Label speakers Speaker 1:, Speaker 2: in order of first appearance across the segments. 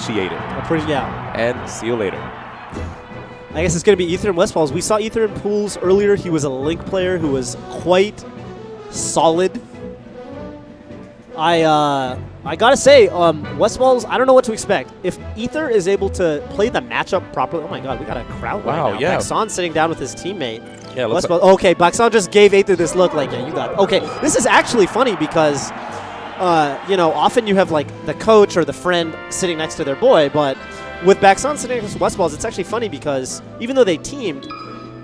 Speaker 1: appreciate it.
Speaker 2: Yeah.
Speaker 1: And see you later.
Speaker 2: I guess it's going to be Aether and Westballz. We saw Aether in pools earlier. He was a Link player who was quite solid. I gotta say, Westballz, I don't know what to expect. If Aether is able to play the matchup properly, oh my god, we got a crowd right now.
Speaker 1: Yeah.
Speaker 2: Baxon sitting down with his teammate.
Speaker 1: Yeah,
Speaker 2: Westballz, okay, Baxon just gave Aether this look like, yeah, you got it. Okay, this is actually funny because, you know, often you have like the coach or the friend sitting next to their boy, but with Baxon sitting next to Westballz, it's actually funny because even though they teamed,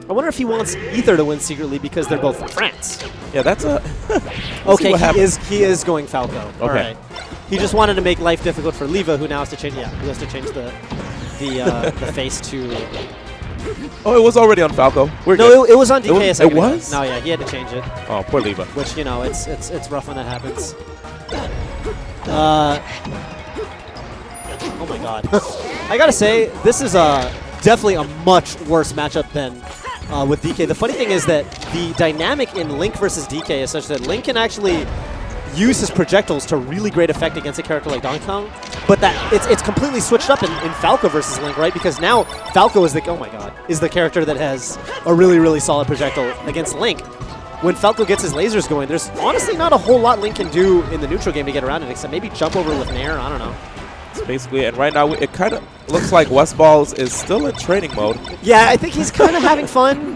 Speaker 2: I wonder if he wants Aether to win secretly because they're both from France.
Speaker 1: Yeah, that's a...
Speaker 2: Okay, he is going Falco.
Speaker 1: Okay.
Speaker 2: All right. He just wanted to make life difficult for Leva, who now has to change. Yeah, who has to change the face to.
Speaker 1: Oh, it was already on Falco.
Speaker 2: It was on DK.
Speaker 1: It was?
Speaker 2: No, yeah, he had to change it.
Speaker 1: Oh, poor Leva.
Speaker 2: Which, you know, it's rough when that happens. Oh my god. I gotta say, this is definitely a much worse matchup than with DK. The funny thing is that the dynamic in Link versus DK is such that Link can actually use his projectiles to really great effect against a character like Donkey Kong, but that it's completely switched up in Falco versus Link, right? Because now Falco is the character that has a really, really solid projectile against Link. When Falco gets his lasers going, there's honestly not a whole lot Link can do in the neutral game to get around it, except maybe jump over with Nair, I don't know.
Speaker 1: Basically, and right now it kind of looks like Westballz is still in training mode.
Speaker 2: Yeah, I think he's kind of having fun.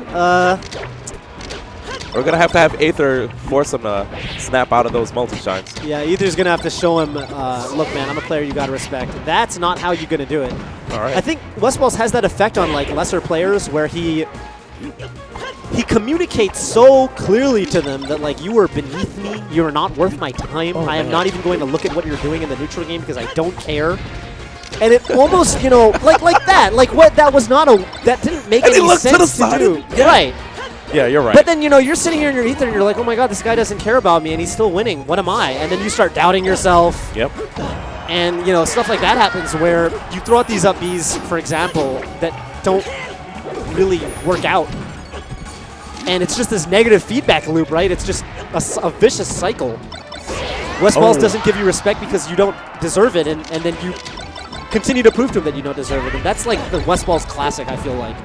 Speaker 1: We're going to have Aether force him to snap out of those multi-shines.
Speaker 2: Yeah, Aether's going to have to show him, look, man, I'm a player you got to respect. That's not how you're going to do it.
Speaker 1: All right.
Speaker 2: I think Westballz has that effect on like lesser players where he communicates so clearly to them that like, you are beneath me, you're not worth my time, I am not even going to look at what you're doing in the neutral game because I don't care. And it almost, you know, like that, like what that was not that didn't make any sense to do.
Speaker 1: Yeah.
Speaker 2: Right.
Speaker 1: Yeah, you're right.
Speaker 2: But then, you know, you're sitting here in your Aether and you're like, oh my god, this guy doesn't care about me and he's still winning. What am I? And then you start doubting yourself.
Speaker 1: Yep.
Speaker 2: And, you know, stuff like that happens where you throw out these up Bs, for example, that don't really work out. And it's just this negative feedback loop, right? It's just a vicious cycle. Westballz doesn't give you respect because you don't deserve it, and then you continue to prove to him that you don't deserve it. And that's like the Westballz classic, I feel like.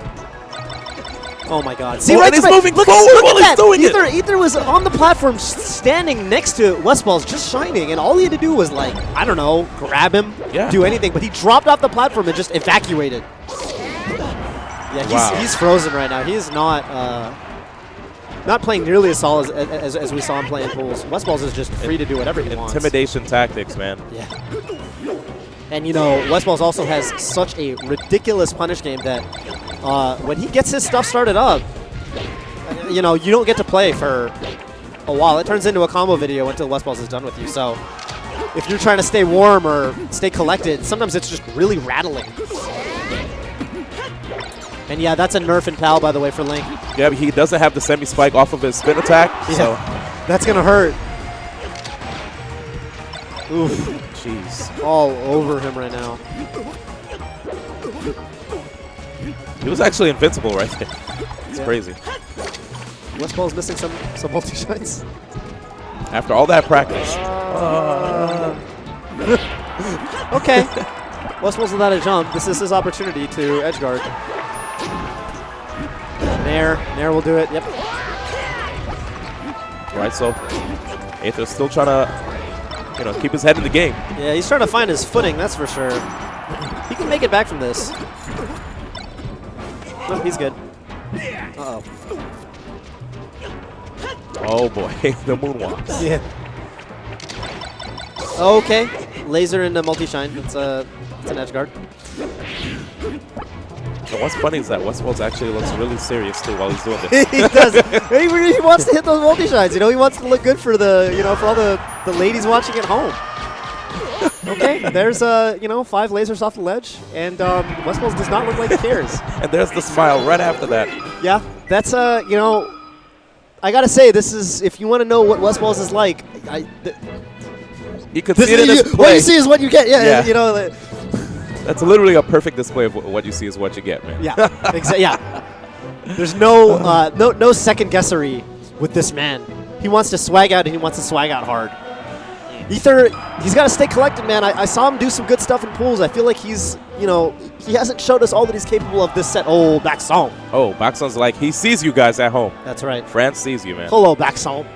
Speaker 2: Oh my god. See,
Speaker 1: and he's moving forward while he's doing it.
Speaker 2: Aether was on the platform standing next to Westballz, just shining, and all he had to do was, like, I don't know, grab him, do anything. But he dropped off the platform and just evacuated. Yeah, he's frozen right now. He is not playing nearly as solid as we saw him play in pools. Westballz is just free to do whatever he wants.
Speaker 1: Intimidation tactics, man.
Speaker 2: Yeah. And, you know, Westballz also has such a ridiculous punish game that when he gets his stuff started up, you know, you don't get to play for a while. It turns into a combo video until Westballz is done with you. So if you're trying to stay warm or stay collected, sometimes it's just really rattling. And yeah, that's a nerf in PAL, by the way, for Link.
Speaker 1: Yeah, but he doesn't have the semi-spike off of his spin attack, so...
Speaker 2: That's going to hurt. Oof.
Speaker 1: Jeez.
Speaker 2: All over him right now.
Speaker 1: He was actually invincible right there. It's crazy.
Speaker 2: Westballz missing some multi-shines.
Speaker 1: After all that practice.
Speaker 2: Okay. Westballz without a jump. This is his opportunity to edgeguard. Nair will do it. Yep.
Speaker 1: Right, so Aether's still trying to, you know, keep his head in the game.
Speaker 2: Yeah, he's trying to find his footing, that's for sure. He can make it back from this. Oh, he's good. Uh-oh.
Speaker 1: Oh boy, the moonwalks.
Speaker 2: Yeah. Okay. Laser into multi-shine. It's an edgeguard.
Speaker 1: And what's funny is that Westballz actually looks really serious too while he's doing this.
Speaker 2: He does. He wants to hit those multi-shines. You know, he wants to look good for the, you know, for all the ladies watching at home. Okay, there's you know, 5 lasers off the ledge, and Westballz does not look like he cares.
Speaker 1: And there's the smile right after that.
Speaker 2: Yeah, that's you know, I gotta say, this is, if you want to know what Westballz is like,
Speaker 1: you can see it in his play.
Speaker 2: What you see is what you get. Yeah. You know.
Speaker 1: That's literally a perfect display of what you see is what you get, man.
Speaker 2: Yeah, exactly. Yeah. There's no no second guessery with this man. He wants to swag out, and he wants to swag out hard. Aether, he's got to stay collected, man. I saw him do some good stuff in pools. I feel like he's, you know, he hasn't showed us all that he's capable of this set. Oh, Baxon.
Speaker 1: Oh, Baxon's like, he sees you guys at home.
Speaker 2: That's right.
Speaker 1: France sees you, man.
Speaker 2: Hello, Baxon.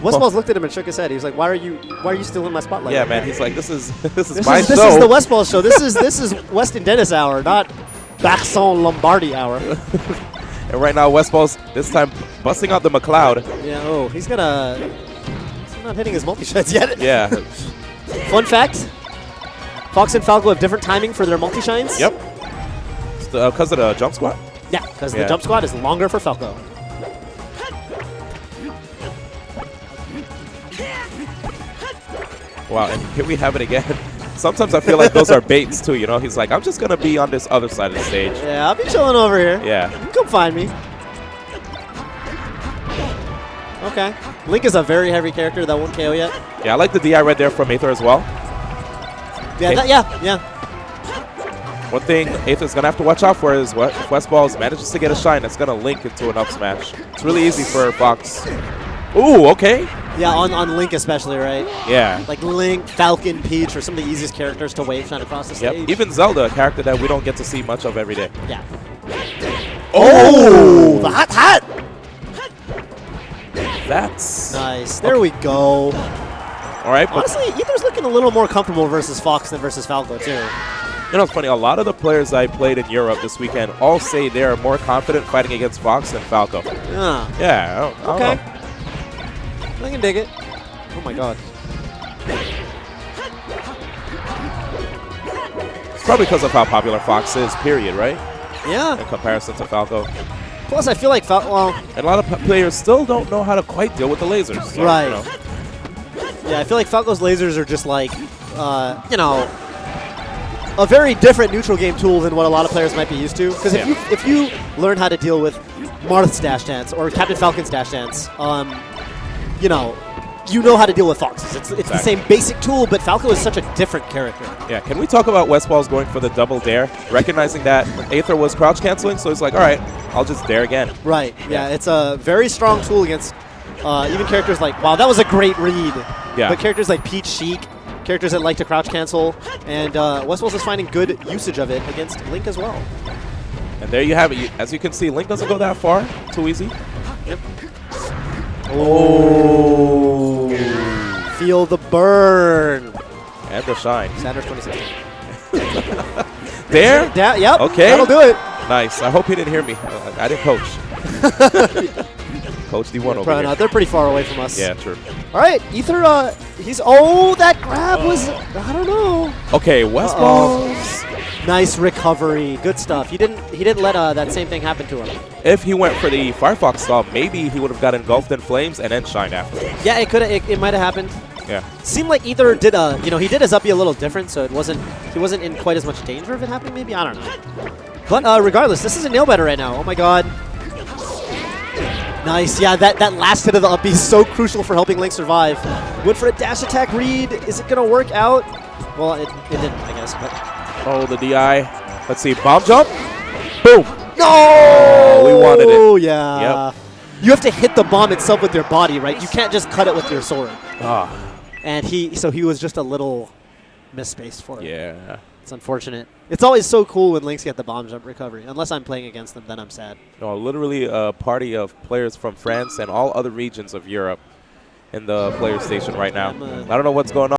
Speaker 2: Westballz looked at him and shook his head. He was like, "Why are you still in my spotlight?"
Speaker 1: Yeah, man. He's like, this is my show.
Speaker 2: This is the Westballz show. This is Weston Dennis hour, not Baxon Lombardi hour.
Speaker 1: And right now, Westballz this time busting out the McLeod.
Speaker 2: Yeah. Oh, he's not hitting his multi-shots yet.
Speaker 1: Yeah.
Speaker 2: Fun fact: Fox and Falco have different timing for their multi-shines.
Speaker 1: Yep. Because of the jump squat.
Speaker 2: Yeah, because the jump squat is longer for Falco.
Speaker 1: Wow, and here we have it again. Sometimes I feel like those are baits too, you know? He's like, I'm just going to be on this other side of the stage.
Speaker 2: Yeah, I'll be chilling over here.
Speaker 1: Yeah.
Speaker 2: You can come find me. Okay. Link is a very heavy character that won't KO yet.
Speaker 1: Yeah, I like the DI right there from Aether as well.
Speaker 2: Yeah, yeah.
Speaker 1: One thing Aether's going to have to watch out for is if Westballz manages to get a shine, that's going to link into an up smash. It's really easy for Fox. Ooh, okay.
Speaker 2: Yeah, on Link especially, right?
Speaker 1: Yeah.
Speaker 2: Like Link, Falcon, Peach are some of the easiest characters to wave shine across the stage.
Speaker 1: Yep. Even Zelda, a character that we don't get to see much of every day.
Speaker 2: Yeah.
Speaker 1: Oh!
Speaker 2: The hot!
Speaker 1: That's
Speaker 2: nice. There we go.
Speaker 1: All right.
Speaker 2: Honestly, Aether's looking a little more comfortable versus Fox than versus Falco, too.
Speaker 1: You know, it's funny. A lot of the players I played in Europe this weekend all say they are more confident fighting against Fox than Falco.
Speaker 2: Yeah.
Speaker 1: Yeah. I don't know.
Speaker 2: I can dig it. Oh my god.
Speaker 1: It's probably because of how popular Fox is, period, right?
Speaker 2: Yeah.
Speaker 1: In comparison to Falco.
Speaker 2: Plus, I feel like
Speaker 1: and a lot of players still don't know how to quite deal with the lasers. So,
Speaker 2: right.
Speaker 1: You know.
Speaker 2: Yeah, I feel like Falco's lasers are just like, you know, a very different neutral game tool than what a lot of players might be used to. Because if you learn how to deal with Marth's dash dance or Captain Falcon's dash dance, you know how to deal with Foxes. It's the same basic tool, but Falco is such a different character.
Speaker 1: Yeah, can we talk about Westballz going for the double dare, recognizing that Aether was crouch canceling, so he's like, all right, I'll just dare again.
Speaker 2: Right, yeah, it's a very strong tool against even characters like, wow, that was a great read.
Speaker 1: Yeah.
Speaker 2: But characters like Peach Sheik, characters that like to crouch cancel, and Westballz is finding good usage of it against Link as well.
Speaker 1: And there you have it. As you can see, Link doesn't go that far. Too easy.
Speaker 2: Yep. Oh. Feel the burn.
Speaker 1: And the shine.
Speaker 2: Sanders 2016.
Speaker 1: There?
Speaker 2: Yep.
Speaker 1: Okay.
Speaker 2: That'll do it.
Speaker 1: Nice. I hope he didn't hear me. I didn't coach. Coach D1 over here.
Speaker 2: Not. They're pretty far away from us.
Speaker 1: Yeah, true.
Speaker 2: All right. Aether, that grab was, I don't know.
Speaker 1: Okay, Westballz.
Speaker 2: Nice recovery. Good stuff. He didn't let that same thing happen to him.
Speaker 1: If he went for the Firefox stall, maybe he would have got engulfed in flames and then shined after.
Speaker 2: Yeah, it might have happened.
Speaker 1: Yeah.
Speaker 2: Seemed like Aether did he did his uppy a little different, so he wasn't in quite as much danger of it happening. Maybe, I don't know. But regardless, this is a nail biter right now. Oh my god. Nice. Yeah, that last hit of the uppy is so crucial for helping Link survive. Went for a dash attack read. Is it gonna work out? Well, it didn't, I guess. But
Speaker 1: oh, the DI. Let's see. Bomb jump. Boom.
Speaker 2: No!
Speaker 1: Oh, we wanted it.
Speaker 2: Oh, yeah.
Speaker 1: Yep.
Speaker 2: You have to hit the bomb itself with your body, right? You can't just cut it with your sword.
Speaker 1: Ah.
Speaker 2: And he was just a little misspaced for it.
Speaker 1: Yeah.
Speaker 2: It's unfortunate. It's always so cool when Links get the bomb jump recovery. Unless I'm playing against them, then I'm sad.
Speaker 1: No, literally a party of players from France and all other regions of Europe in the player station right now. I don't know what's going on.